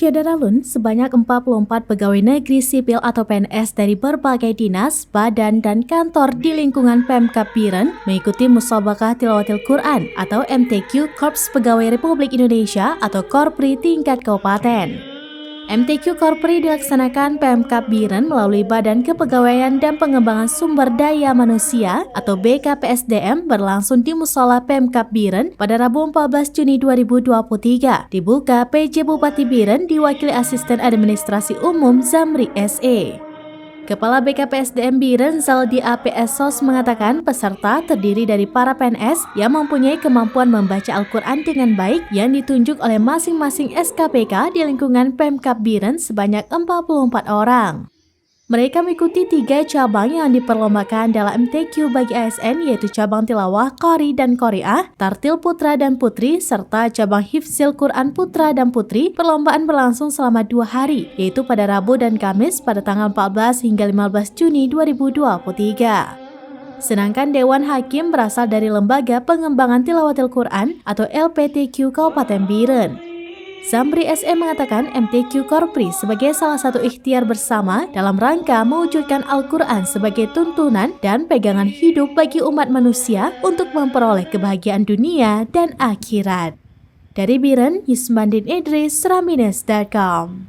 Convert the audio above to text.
Syadaralun, sebanyak 44 pegawai negeri sipil atau PNS dari berbagai dinas, badan, dan kantor di lingkungan Pemkab Biren mengikuti Musabaqah Tilawatil Quran atau MTQ Korps Pegawai Republik Indonesia atau Korpri tingkat kabupaten. MTQ Korpri dilaksanakan Pemkab Biren melalui Badan Kepegawaian dan Pengembangan Sumber Daya Manusia atau BKPSDM berlangsung di Musola Pemkab Biren pada Rabu 14 Juni 2023. Dibuka PJ Bupati Biren diwakili Asisten Administrasi Umum Zamri SE. Kepala BKPSDM Biren Zaldi APSOS mengatakan peserta terdiri dari para PNS yang mempunyai kemampuan membaca Al-Quran dengan baik yang ditunjuk oleh masing-masing SKPK di lingkungan Pemkab Biren sebanyak 44 orang. Mereka mengikuti 3 cabang yang diperlombakan dalam MTQ bagi ASN, yaitu cabang tilawah, qori dan qori'ah, tartil putra dan putri, serta cabang hifzil Quran putra dan putri. Perlombaan berlangsung selama 2 hari, yaitu pada Rabu dan Kamis pada tanggal 14 hingga 15 Juni 2023. Sedangkan Dewan Hakim berasal dari Lembaga Pengembangan Tilawatil Quran atau LPTQ Kabupaten Biren. Zamri SE mengatakan MTQ Korpri sebagai salah satu ikhtiar bersama dalam rangka mewujudkan Al-Quran sebagai tuntunan dan pegangan hidup bagi umat manusia untuk memperoleh kebahagiaan dunia dan akhirat. Dari Biren, Yusmandin Idris, Ramines.com.